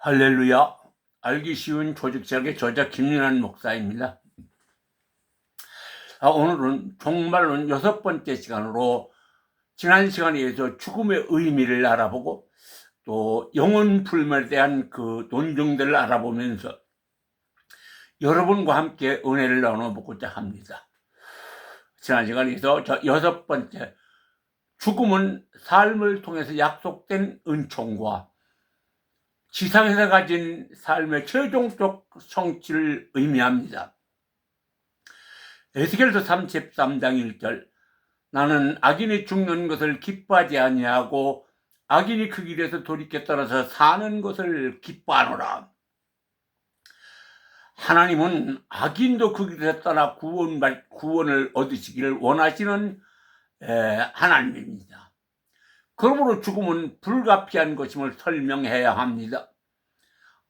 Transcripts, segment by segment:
할렐루야. 알기 쉬운 조직적의 저자 김윤환 목사입니다. 오늘은 종말론 6번째 시간으로 지난 시간에 이어서 죽음의 의미를 알아보고 또 영혼 불멸에 대한 그 논증들을 알아보면서 여러분과 함께 은혜를 나눠보고자 합니다. 지난 시간에서 저 6번째, 죽음은 삶을 통해서 약속된 은총과 지상에서 가진 삶의 최종적 성취를 의미합니다. 에스겔서 33장 1절, 나는 악인이 죽는 것을 기뻐하지 아니하고 악인이 그 길에서 돌이켜 떨어져 사는 것을 기뻐하노라. 하나님은 악인도 그 길에서 떠나 구원을 얻으시기를 원하시는 하나님입니다. 그러므로 죽음은 불가피한 것임을 설명해야 합니다.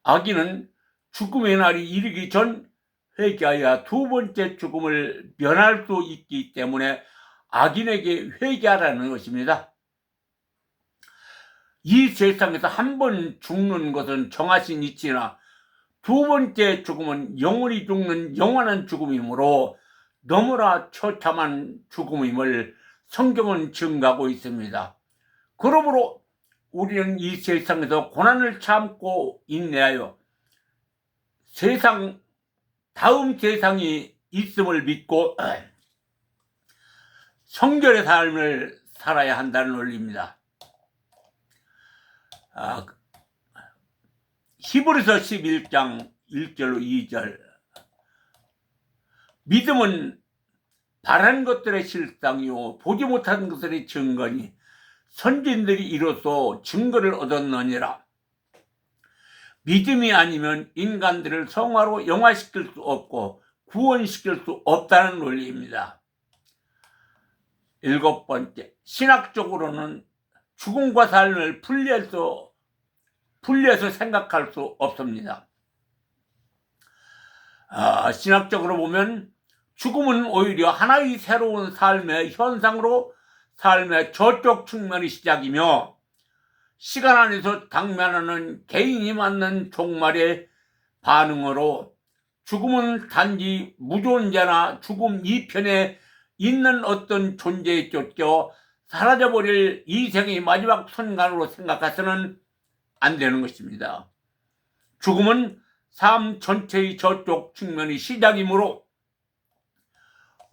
악인은 죽음의 날이 이르기 전 회개하여 두 번째 죽음을 면할 수 있기 때문에 악인에게 회개하라는 것입니다. 이 세상에서 한 번 죽는 것은 정하신 이치나 두 번째 죽음은 영원히 죽는 영원한 죽음이므로 너무나 처참한 죽음임을 성경은 증거하고 있습니다. 그러므로 우리는 이 세상에서 고난을 참고 인내하여 다음 세상이 있음을 믿고 성결의 삶을 살아야 한다는 논리입니다. 히브리서 11장 1절로 2절, 믿음은 바라는 것들의 실상이요 보지 못하는 것들의 증거니 선진들이 이로써 증거를 얻었느니라. 믿음이 아니면 인간들을 성화로 영화시킬 수 없고 구원시킬 수 없다는 논리입니다. 7번째, 신학적으로는 죽음과 삶을 분리해서 생각할 수 없습니다. 신학적으로 보면 죽음은 오히려 하나의 새로운 삶의 현상으로 삶의 저쪽 측면이 시작이며 시간 안에서 당면하는 개인이 맞는 종말의 반응으로 죽음은 단지 무존재나 죽음 이편에 있는 어떤 존재에 쫓겨 사라져버릴 이 생의 마지막 순간으로 생각해서는 안 되는 것입니다. 죽음은 삶 전체의 저쪽 측면이 시작이므로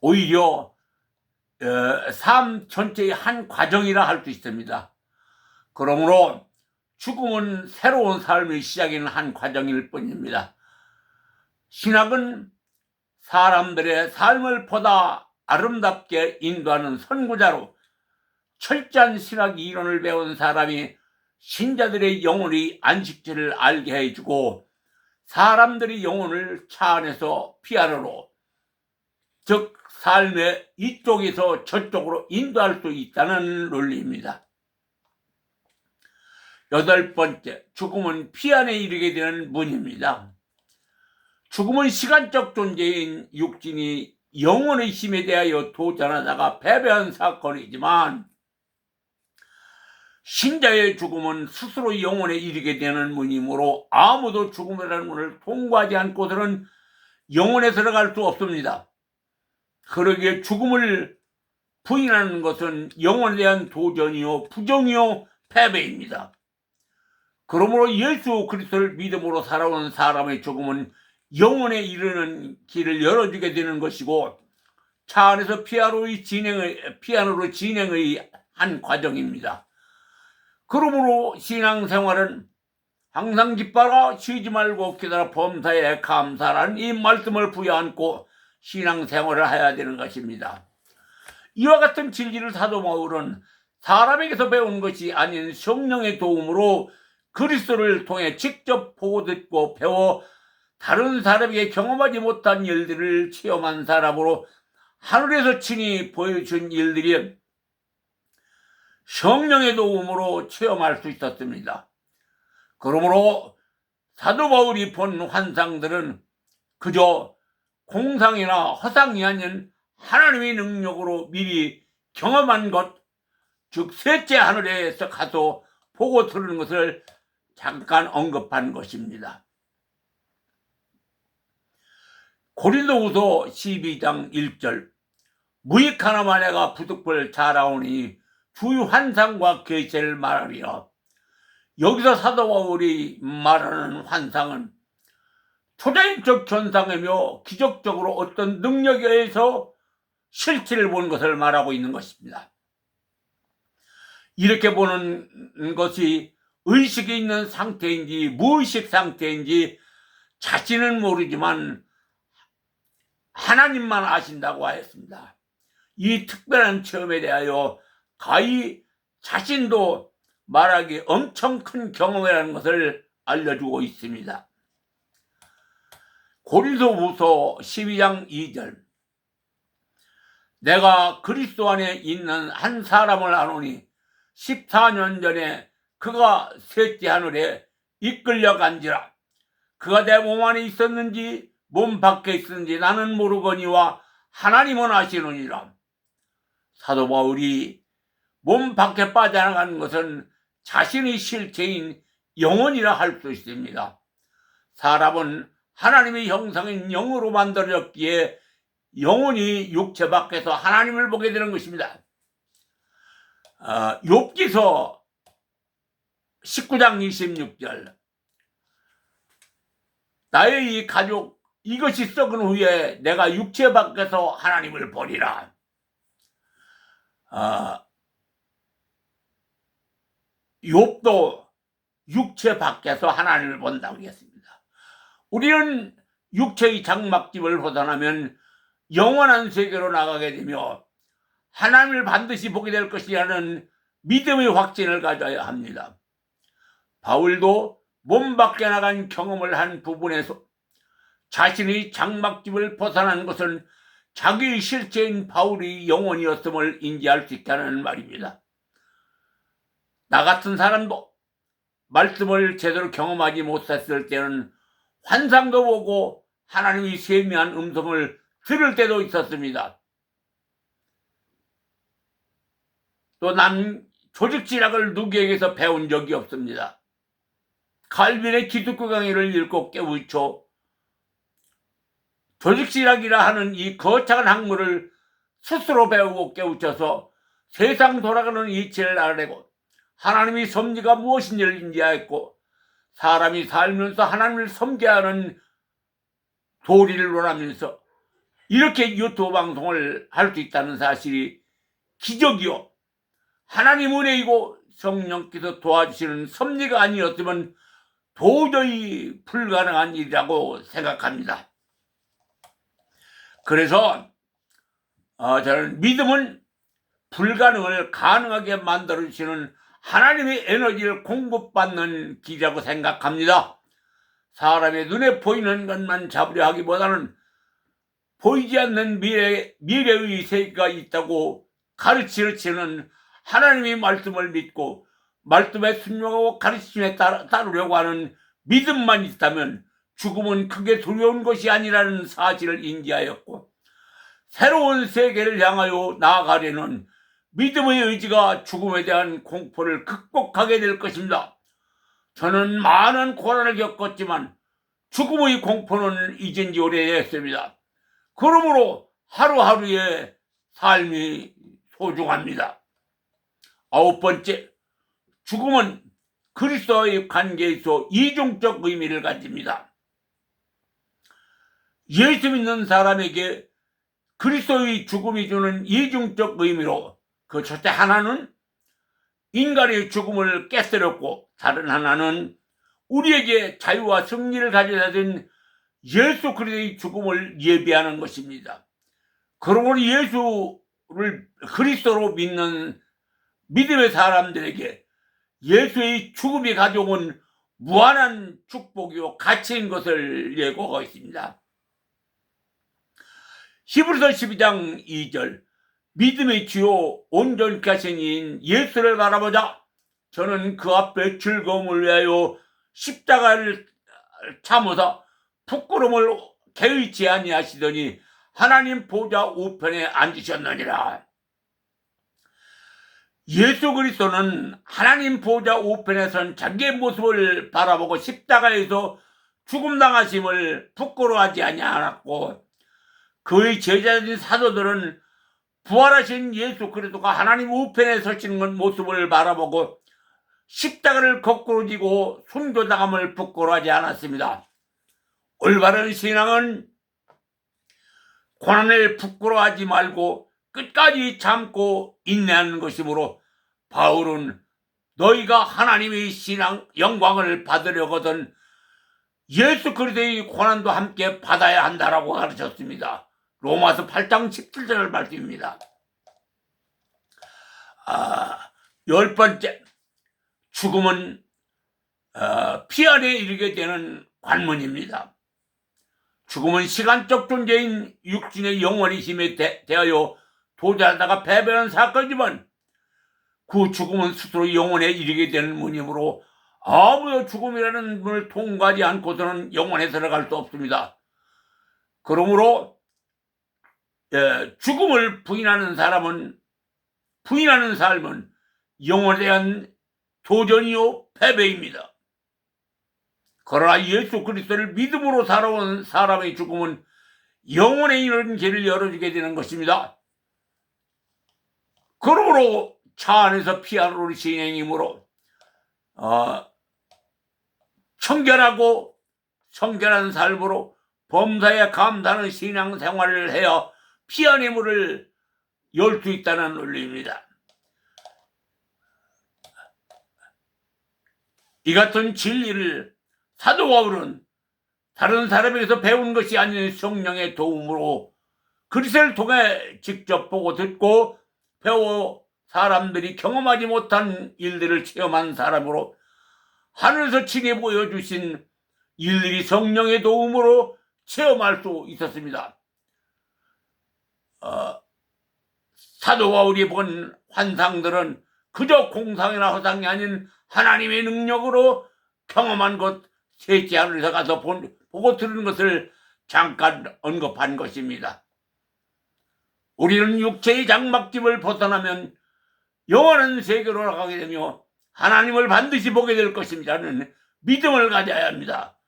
오히려 삶 전체의 한 과정이라 할 수 있습니다. 그러므로 죽음은 새로운 삶의 시작인 한 과정일 뿐입니다. 신학은 사람들의 삶을 보다 아름답게 인도하는 선구자로 철저한 신학 이론을 배운 사람이 신자들의 영혼의 안식처를 알게 해주고 사람들의 영혼을 차 안에서 피아노로, 즉 삶의 이쪽에서 저쪽으로 인도할 수 있다는 논리입니다. 8번째, 죽음은 피안에 이르게 되는 문입니다. 죽음은 시간적 존재인 육신이 영혼의 힘에 대하여 도전하다가 패배한 사건이지만 신자의 죽음은 스스로 영혼에 이르게 되는 문이므로 아무도 죽음이라는 문을 통과하지 않고서는 영혼에 들어갈 수 없습니다. 그러기에 죽음을 부인하는 것은 영혼에 대한 도전이요 부정이요 패배입니다. 그러므로 예수 그리스도를 믿음으로 살아온 사람의 죽음은 영혼에 이르는 길을 열어주게 되는 것이고 차 안에서 피아노로 진행의 한 과정입니다. 그러므로 신앙생활은 항상 기뻐라, 쉬지 말고 기다려 범사에 감사라는 이 말씀을 부여안고 신앙생활을 해야 되는 것입니다. 이와 같은 진리를 사도 바울은 사람에게서 배운 것이 아닌 성령의 도움으로 그리스도를 통해 직접 보고 듣고 배워 다른 사람에게 경험하지 못한 일들을 체험한 사람으로 하늘에서 친히 보여준 일들이 성령의 도움으로 체험할 수 있었습니다. 그러므로 사도 바울이 본 환상들은 그저 공상이나 허상이 아닌 하나님의 능력으로 미리 경험한 것, 즉 셋째 하늘에서 가서 보고 들은 것을 잠깐 언급한 것입니다. 고린도후서 12장 1절 무익하나마 내가 부득불 자라오니 주의 환상과 계시를 말하리라. 여기서 사도 바울이 말하는 환상은 초자연적 현상이며 기적적으로 어떤 능력에 의해서 실체를 보는 것을 말하고 있는 것입니다. 이렇게 보는 것이 의식이 있는 상태인지 무의식 상태인지 자신은 모르지만 하나님만 아신다고 하였습니다. 이 특별한 체험에 대하여 가히 자신도 말하기 엄청 큰 경험이라는 것을 알려주고 있습니다. 고린도후서 12장 2절 내가 그리스도 안에 있는 한 사람을 아노니 14년 전에 그가 셋째 하늘에 이끌려 간지라. 그가 내 몸 안에 있었는지 몸 밖에 있었는지 나는 모르거니와 하나님은 아시느니라. 사도 바울이 몸 밖에 빠져나가는 것은 자신의 실체인 영혼이라 할 수 있습니다. 사람은 하나님의 형상인 영으로 만들어졌기에 영혼이 육체 밖에서 하나님을 보게 되는 것입니다. 욥기서 19장 26절 나의 이 가족 이것이 썩은 후에 내가 육체 밖에서 하나님을 보리라. 욥도 육체 밖에서 하나님을 본다고 했습니다. 우리는 육체의 장막집을 벗어나면 영원한 세계로 나가게 되며 하나님을 반드시 보게 될 것이라는 믿음의 확신을 가져야 합니다. 바울도 몸 밖에 나간 경험을 한 부분에서 자신의 장막집을 벗어난 것은 자기의 실체인 바울의 영혼이었음을 인지할 수 있다는 말입니다. 나 같은 사람도 말씀을 제대로 경험하지 못했을 때는 환상도 보고 하나님의 세미한 음성을 들을 때도 있었습니다. 또 난 조직지락을 누구에게서 배운 적이 없습니다. 칼빈의 기독교 강의를 읽고 깨우쳐 조직지락이라 하는 이 거창한 학문을 스스로 배우고 깨우쳐서 세상 돌아가는 이치를 알아내고 하나님의 섭리가 무엇인지를 인지하였고 사람이 살면서 하나님을 섬겨야 하는 도리를 논하면서 이렇게 유튜브 방송을 할 수 있다는 사실이 기적이요 하나님 은혜이고 성령께서 도와주시는 섭리가 아니었으면 도저히 불가능한 일이라고 생각합니다. 그래서 저는 믿음은 불가능을 가능하게 만들어주시는 하나님의 에너지를 공급받는 길이라고 생각합니다. 사람의 눈에 보이는 것만 잡으려 하기보다는 보이지 않는 미래의 세계가 있다고 가르치는 하나님의 말씀을 믿고 말씀에 순종하고 가르침에 따르려고 하는 믿음만 있다면 죽음은 크게 두려운 것이 아니라는 사실을 인지하였고 새로운 세계를 향하여 나아가려는 믿음의 의지가 죽음에 대한 공포를 극복하게 될 것입니다. 저는 많은 고난을 겪었지만 죽음의 공포는 잊은 지 오래됐습니다. 그러므로 하루하루의 삶이 소중합니다. 9번째, 죽음은 그리스도와의 관계에서 이중적 의미를 가집니다. 예수 믿는 사람에게 그리스도의 죽음이 주는 이중적 의미로 그 첫째 하나는 인간의 죽음을 깨뜨렸고 다른 하나는 우리에게 자유와 승리를 가져다 준 예수 그리스도의 죽음을 예비하는 것입니다. 그러므로 예수를 그리스도로 믿는 믿음의 사람들에게 예수의 죽음이 가져온 무한한 축복이요 가치인 것을 예고하고 있습니다. 히브리서 12장 2절 믿음의 주요 온전케 하신 이인 예수를 바라보자. 저는 그 앞에 즐거움을 위하여 십자가를 참으사 부끄러움을 개의치 아니하시더니 하나님 보좌 우편에 앉으셨느니라. 예수 그리스도는 하나님 보좌 우편에 선 자기의 모습을 바라보고 십자가에서 죽음당하심을 부끄러워하지 아니하였고, 그의 제자인 사도들은 부활하신 예수 그리스도가 하나님 우편에 서시는 모습을 바라보고 십자가를 거꾸로 지고 순교당함을 부끄러워하지 않았습니다. 올바른 신앙은 고난을 부끄러워하지 말고 끝까지 참고 인내하는 것이므로, 바울은 너희가 하나님의 신앙 영광을 받으려거든 예수 그리스도의 고난도 함께 받아야 한다라고 가르쳤습니다. 로마서 8장 17절 말씀입니다. 10번째, 죽음은 피안에 이르게 되는 관문입니다. 죽음은 시간적 존재인 육신의 영원히 힘에 대하여 도달하다가 패배한 사건이지만, 그 죽음은 스스로 영원에 이르게 되는 문이므로 아무도 죽음이라는 문을 통과하지 않고서는 영원에 들어갈 수 없습니다. 그러므로 죽음을 부인하는 삶은 영혼에 대한 도전이요 패배입니다. 그러나 예수 그리스도를 믿음으로 살아온 사람의 죽음은 영혼에 이르는 길을 열어주게 되는 것입니다. 그러므로 차 안에서 피아노를 진행이므로 청결하고 성결한 삶으로 범사에 감사하는 신앙생활을 해야 피안의 문을 열 수 있다는 논리입니다. 이 같은 진리를 사도 바울은 다른 사람에게서 배운 것이 아닌 성령의 도움으로 그리스도를 통해 직접 보고 듣고 배워 사람들이 경험하지 못한 일들을 체험한 사람으로 하늘에서 친히 보여주신 일들이 성령의 도움으로 체험할 수 있었습니다. 사도 바울이 본 환상들은 그저 공상이나 허상이 아닌 하나님의 능력으로 경험한 것, 셋째 하늘에서 가서 보고 들은 것을 잠깐 언급한 것입니다. 우리는 육체의 장막집을 벗어나면 영원한 세계로 나가게 되며 하나님을 반드시 보게 될 것입니다는 믿음을 가져야 합니다.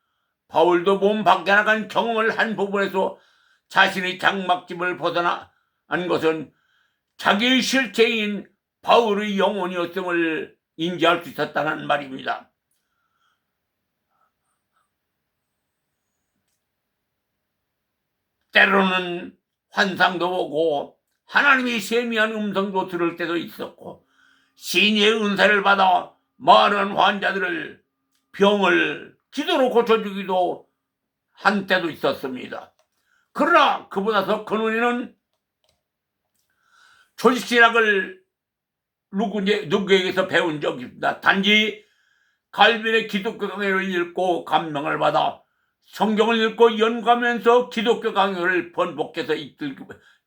바울도 몸 밖에 나간 경험을 한 부분에서 자신의 장막집을 벗어난 것은 자기의 실체인 바울의 영혼이었음을 인지할 수 있었다는 말입니다. 때로는 환상도 보고 하나님의 세미한 음성도 들을 때도 있었고, 신의 은사를 받아 많은 환자들을 병을 기도로 고쳐주기도 한 때도 있었습니다. 그러나 그보다 더 큰 은혜는 조직신학을 누구에게서 배운 적이 있습니다. 단지 갈빈의 기독교 강요를 읽고 감명을 받아 성경을 읽고 연구하면서 기독교 강요를 번복해서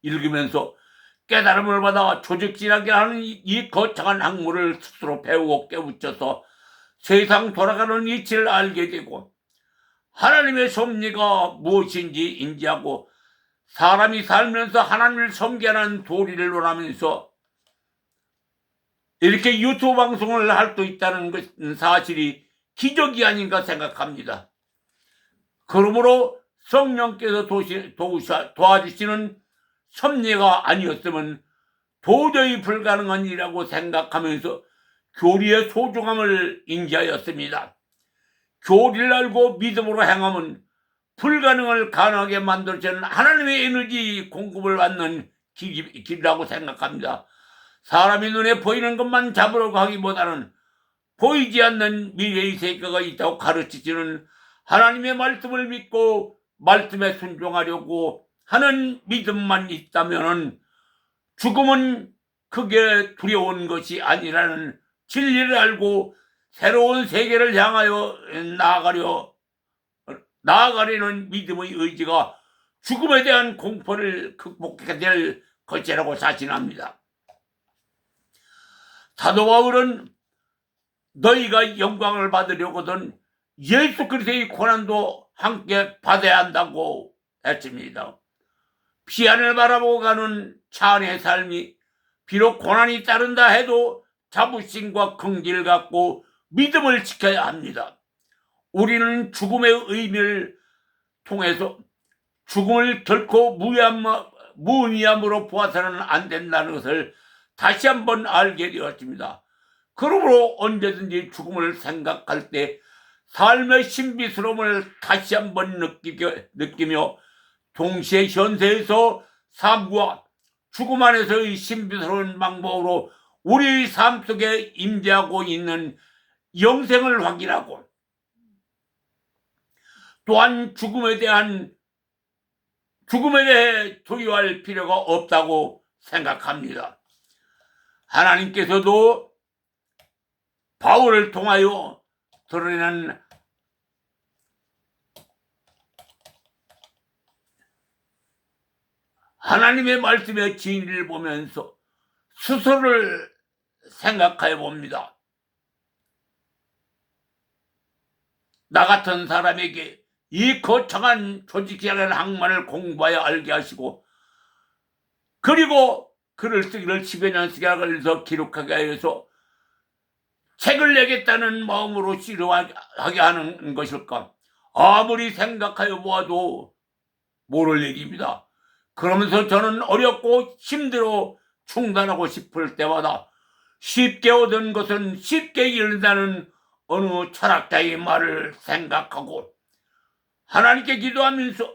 읽으면서 깨달음을 받아 조직신학이라는 이 거창한 학문을 스스로 배우고 깨우쳐서 세상 돌아가는 이치를 알게 되고 하나님의 섭리가 무엇인지 인지하고 사람이 살면서 하나님을 섬기는 도리를 논하면서 이렇게 유튜브 방송을 할 수 있다는 것은 사실이 기적이 아닌가 생각합니다. 그러므로 성령께서 도와주시는 섭리가 아니었으면 도저히 불가능한 일이라고 생각하면서 교리의 소중함을 인지하였습니다. 교리를 알고 믿음으로 행함은 불가능을 가능하게 만들어주는 하나님의 에너지 공급을 받는 길이라고 생각합니다. 사람의 눈에 보이는 것만 잡으려고 하기보다는 보이지 않는 미래의 세계가 있다고 가르치시는 하나님의 말씀을 믿고 말씀에 순종하려고 하는 믿음만 있다면 죽음은 크게 두려운 것이 아니라는 진리를 알고 새로운 세계를 향하여 나아가려는 믿음의 의지가 죽음에 대한 공포를 극복하게 될 것이라고 자신합니다. 사도 바울은 너희가 영광을 받으려거든 예수 그리스도의 고난도 함께 받아야 한다고 했습니다. 피안을 바라보고 가는 차 안의 삶이 비록 고난이 따른다 해도 자부심과 긍지를 갖고 믿음을 지켜야 합니다. 우리는 죽음의 의미를 통해서 죽음을 결코 무의미함으로 보아서는 안 된다는 것을 다시 한번 알게 되었습니다. 그러므로 언제든지 죽음을 생각할 때 삶의 신비스러움을 다시 한번 느끼며 동시에 현세에서 삶과 죽음 안에서의 신비스러운 방법으로 우리 삶 속에 임재하고 있는 영생을 확인하고 또한 죽음에 대해 두려워할 필요가 없다고 생각합니다. 하나님께서도 바울을 통하여 드러낸 하나님의 말씀의 진리를 보면서 스스로를 생각해 봅니다. 나 같은 사람에게 이 거창한 조직이라는 학문을 공부하여 알게 하시고 그리고 글을 쓰기를 10여 년 쓰게 걸려서 기록하게 하여서 책을 내겠다는 마음으로 씨름하게 하는 것일까? 아무리 생각하여 보아도 모를 얘기입니다. 그러면서 저는 어렵고 힘들어 중단하고 싶을 때마다 쉽게 얻은 것은 쉽게 잃는다는 어느 철학자의 말을 생각하고 하나님께 기도하면서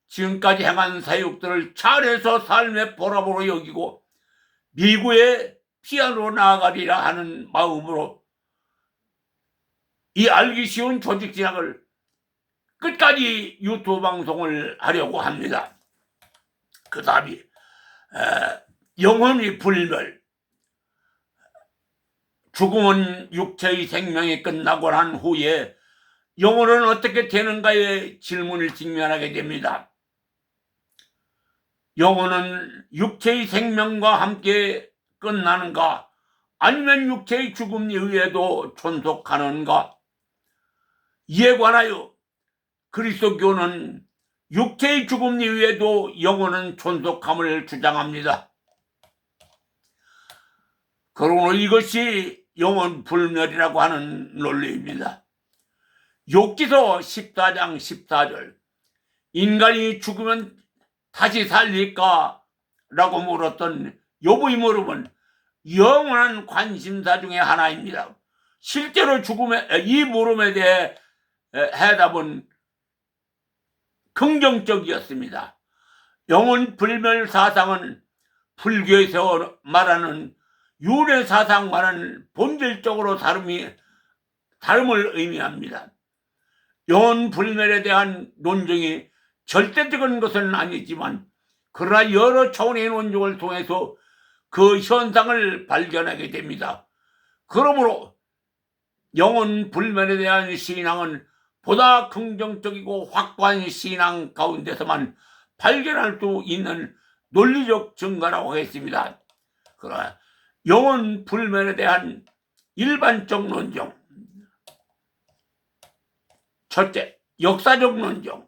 지금까지 행한 사역들을 잘해서 삶의 보람으로 여기고 미국의 피아노로 나아가리라 하는 마음으로 이 알기 쉬운 조직 진학을 끝까지 유튜브 방송을 하려고 합니다. 그 다음에 영혼이 불멸, 죽음은 육체의 생명이 끝나고 난 후에 영혼은 어떻게 되는가의 질문을 직면하게 됩니다. 영혼은 육체의 생명과 함께 끝나는가 아니면 육체의 죽음 이후에도 존속하는가? 이에 관하여 그리스도교는 육체의 죽음 이후에도 영혼은 존속함을 주장합니다. 그러므로 이것이 영혼 불멸이라고 하는 논리입니다. 욥기서 14장 14절 인간이 죽으면 다시 살릴까? 라고 물었던 욥의 물음은 영원한 관심사 중에 하나입니다. 실제로 이 물음에 대해 해답은 긍정적이었습니다. 영혼 불멸 사상은 불교에서 말하는 윤회 사상과는 본질적으로 다름을 의미합니다. 영혼 불멸에 대한 논증이 절대적인 것은 아니지만 그러나 여러 차원의 논증을 통해서 그 현상을 발견하게 됩니다. 그러므로 영혼 불멸에 대한 신앙은 보다 긍정적이고 확고한 신앙 가운데서만 발견할 수 있는 논리적 증거라고 했습니다. 그러나 영혼 불멸에 대한 일반적 논증, 첫째, 역사적 논증.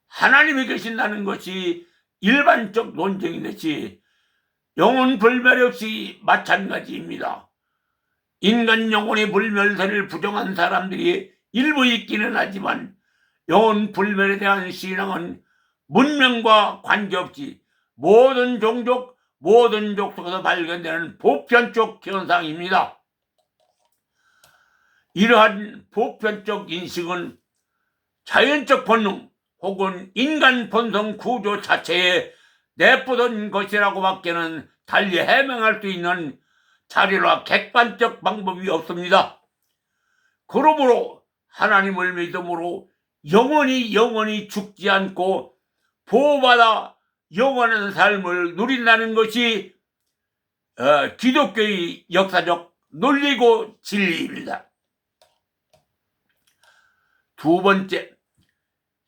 하나님이 계신다는 것이 일반적 논증이듯이 영혼 불멸 역시 마찬가지입니다. 인간 영혼의 불멸설을 부정한 사람들이 일부 있기는 하지만 영혼 불멸에 대한 신앙은 문명과 관계없이 모든 종족, 모든 족속에서 발견되는 보편적 현상입니다. 이러한 보편적 인식은 자연적 본능 혹은 인간 본성 구조 자체에 내포된 것이라고밖에는 달리 해명할 수 있는 자료나 객관적 방법이 없습니다. 그러므로 하나님을 믿음으로 영원히 죽지 않고 보호받아 영원한 삶을 누린다는 것이 기독교의 역사적 논리고 진리입니다. 두 번째,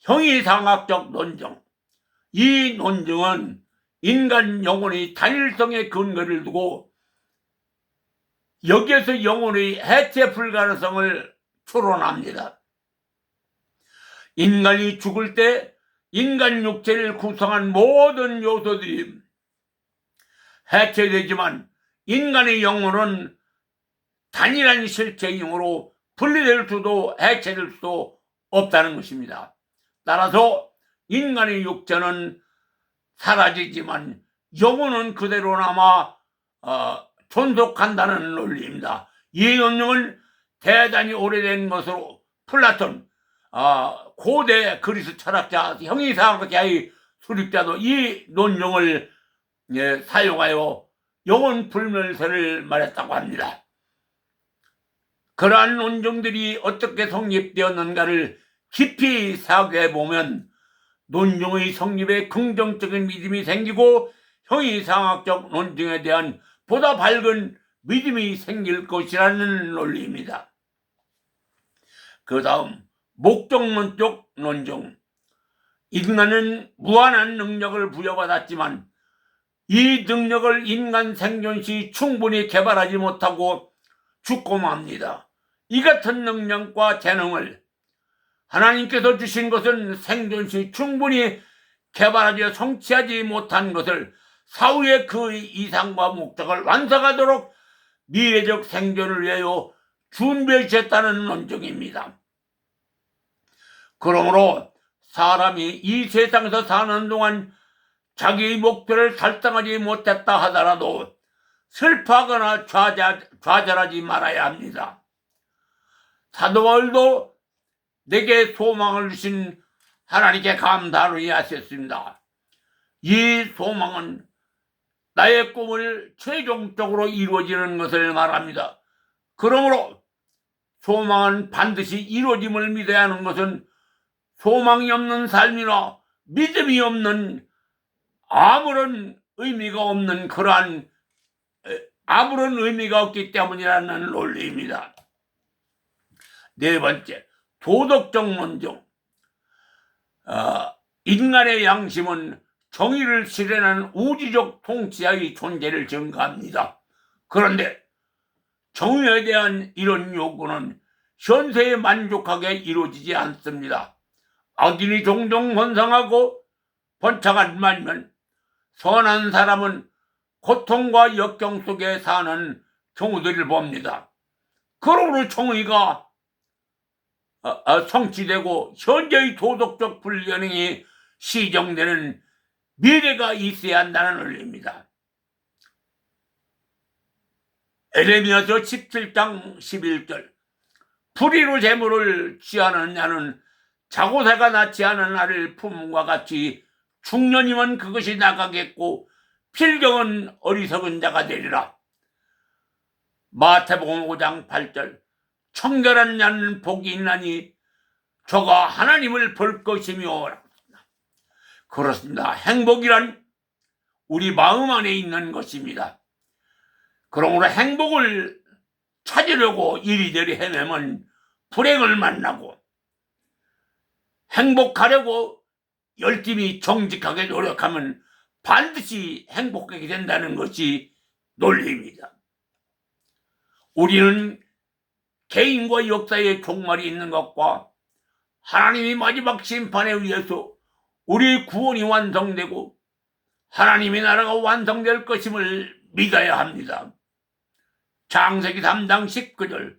형이상학적 논증. 이 논증은 인간 영혼의 단일성의 근거를 두고 여기에서 영혼의 해체 불가능성을 추론합니다. 인간이 죽을 때 인간 육체를 구성한 모든 요소들이 해체되지만 인간의 영혼은 단일한 실체이므로 분리될 수도 해체될 수도 없다는 것입니다. 따라서 인간의 육체는 사라지지만 영혼은 그대로 남아 존속한다는 논리입니다. 이 논리는 대단히 오래된 것으로 플라톤, 고대 그리스 철학자 형이상학자의 수립자도 이 논령을 사용하여 영혼 불멸설을 말했다고 합니다. 그러한 논정들이 어떻게 성립되었는가를 깊이 생각해 보면 논정의 성립에 긍정적인 믿음이 생기고 형이상학적 논증에 대한 보다 밝은 믿음이 생길 것이라는 논리입니다. 그 다음 목적론적 논정. 인간은 무한한 능력을 부여받았지만 이 능력을 인간 생존 시 충분히 개발하지 못하고 죽고 맙니다. 이 같은 능력과 재능을 하나님께서 주신 것은 생존 시 충분히 개발하지 성취하지 못한 것을 사후에 그 이상과 목적을 완성하도록 미래적 생존을 위하여 준비해 주셨다는 논정입니다. 그러므로 사람이 이 세상에서 사는 동안 자기의 목표를 달성하지 못했다 하더라도 슬퍼하거나 좌절하지 말아야 합니다. 사도 바울도 내게 소망을 주신 하나님께 감사를 하셨습니다. 이 소망은 나의 꿈을 최종적으로 이루어지는 것을 말합니다. 그러므로 소망은 반드시 이루어짐을 믿어야 하는 것은 소망이 없는 삶이나 믿음이 없는 아무런 의미가 없는 그러한 아무런 의미가 없기 때문이라는 논리입니다. 네 번째, 도덕적 논정. 인간의 양심은 정의를 실현하는 우주적 통치자의 존재를 증가합니다. 그런데 정의에 대한 이런 요구는 현세에 만족하게 이루어지지 않습니다. 악인이 종종 번성하고 번창한 말면 선한 사람은 고통과 역경 속에 사는 경우들을 봅니다. 그러므로 정의가 성취되고 현재의 도덕적 불균형이 시정되는 미래가 있어야 한다는 논리입니다. 에레미야서 17장 11절. 불의로 재물을 취하는 자는 자고새가 낳지 않은 알을 품음과 같이 중년이면 그것이 나가겠고 필경은 어리석은 자가 되리라. 마태복음 5장 8절. 청결한 자는 복이 있나니 저가 하나님을 볼 것이며. 그렇습니다. 행복이란 우리 마음 안에 있는 것입니다. 그러므로 행복을 찾으려고 이리저리 헤매면 불행을 만나고, 행복하려고 열심히 정직하게 노력하면 반드시 행복하게 된다는 것이 논리입니다. 우리는 개인과 역사의 종말이 있는 것과 하나님이 마지막 심판에 의해서 우리의 구원이 완성되고 하나님의 나라가 완성될 것임을 믿어야 합니다. 창세기 3장 19절.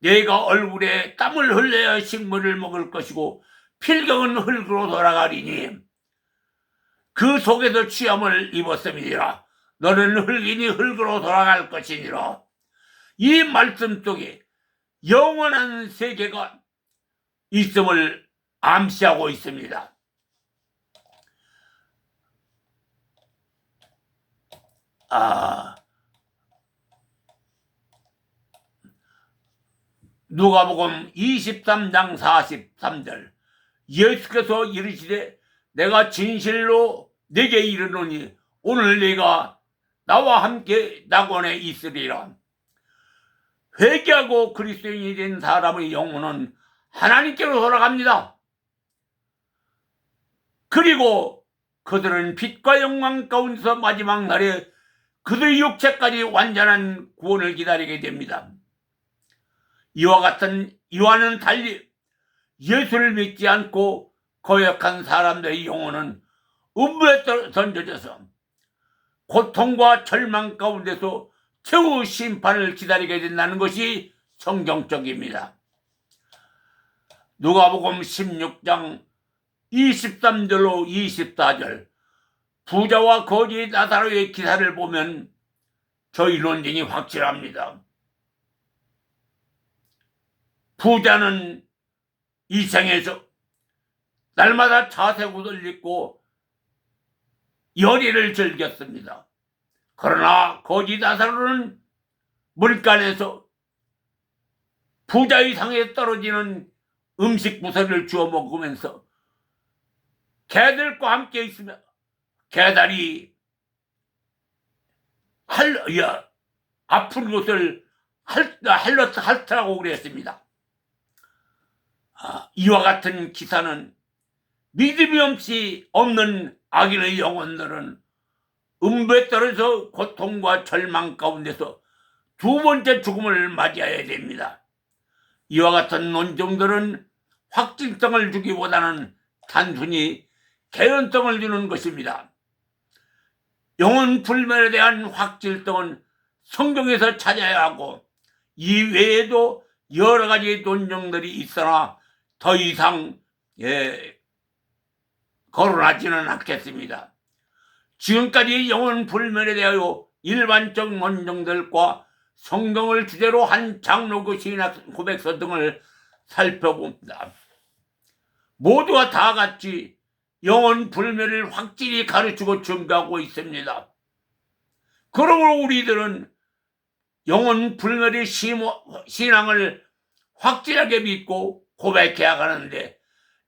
내가 얼굴에 땀을 흘려야 식물을 먹을 것이고 필경은 흙으로 돌아가리니 그 속에서 취함을 입었음이니라. 너는 흙이니 흙으로 돌아갈 것이니라. 이 말씀 속에 영원한 세계가 있음을 암시하고 있습니다. 누가복음 23장 43절. 예수께서 이르시되 내가 진실로 네게 이르노니 오늘 네가 나와 함께 낙원에 있으리라. 회개하고 그리스도인이 된 사람의 영혼은 하나님께로 돌아갑니다. 그리고 그들은 빛과 영광 가운데서 마지막 날에 그들의 육체까지 완전한 구원을 기다리게 됩니다. 이와는 달리 예수를 믿지 않고 거역한 사람들의 영혼은 음부에 던져져서 고통과 절망 가운데서 최후 심판을 기다리게 된다는 것이 성경적입니다. 누가복음 16장 23절로 24절 부자와 거지 나사로의 기사를 보면 저희 논쟁이 확실합니다. 부자는 이 생에서 날마다 자색 옷을 입고 열의를 즐겼습니다. 그러나 거지 나사로는 물간에서 부자의 상에 떨어지는 음식 부서를 주워 먹으면서 개들과 함께 있으며 개들이 아픈 것을 핥더라고 그랬습니다. 이와 같은 기사는 믿음이 없는 악인의 영혼들은 음부에 떨어져 고통과 절망 가운데서 두 번째 죽음을 맞이해야 됩니다. 이와 같은 논정들은 확증성을 주기보다는 단순히 개연성을 주는 것입니다. 영혼 불멸에 대한 확실성은 성경에서 찾아야 하고 이 외에도 여러 가지 논정들이 있으나 더 이상 거론하지는 않겠습니다. 지금까지 영혼 불멸에 대하여 일반적 논정들과 성경을 주제로 한 장로교 신학 고백서 등을 살펴봅니다. 모두가 다 같이 영혼 불멸을 확실히 가르치고 증거하고 있습니다. 그러므로 우리들은 영혼 불멸의 신앙을 확실하게 믿고 고백해야 하는데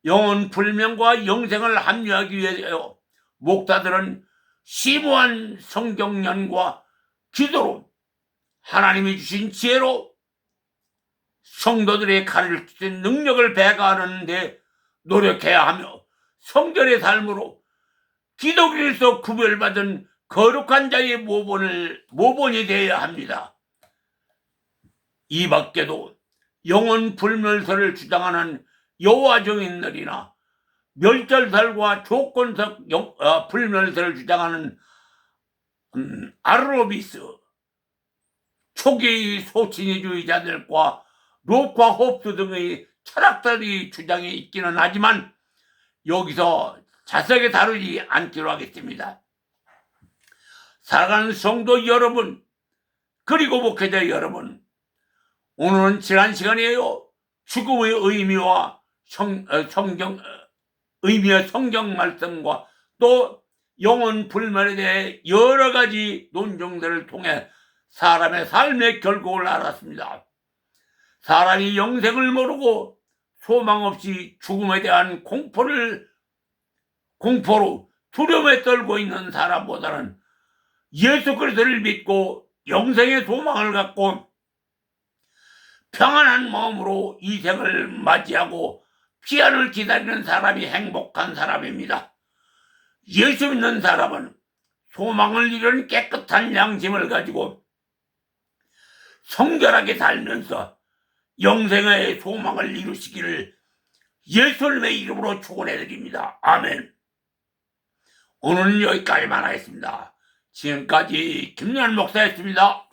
영혼 불명과 영생을 합류하기 위해서 목사들은 심오한 성경연과 기도로 하나님이 주신 지혜로 성도들의 가르치는 능력을 배가하는데 노력해야 하며 성결의 삶으로 기독교에서 구별받은 거룩한 자의 모본이 되어야 합니다. 이 밖에도 영혼 불멸설을 주장하는 여호와 증인들이나 멸절설과 조건적 불멸설을 주장하는 아르로비스, 초기 소친이주의자들과 로크와 홉스 등의 철학자들이 주장이 있기는 하지만 여기서 자세하게 다루지 않기로 하겠습니다. 사랑하는 성도 여러분, 그리고 목회자 여러분, 오늘은 지난 시간이에요. 죽음의 의미와 성경 말씀과 또 영혼 불멸에 대해 여러 가지 논쟁들을 통해 사람의 삶의 결국을 알았습니다. 사람이 영생을 모르고 소망 없이 죽음에 대한 공포로 두려움에 떨고 있는 사람보다는 예수 그리스도를 믿고 영생의 소망을 갖고 평안한 마음으로 이 생을 맞이하고 피안을 기다리는 사람이 행복한 사람입니다. 예수 믿는 사람은 소망을 이루는 깨끗한 양심을 가지고 성결하게 살면서 영생의 소망을 이루시기를 예수님의 이름으로 축원해드립니다. 아멘. 오늘은 여기까지만 하겠습니다. 지금까지 김연한 목사였습니다.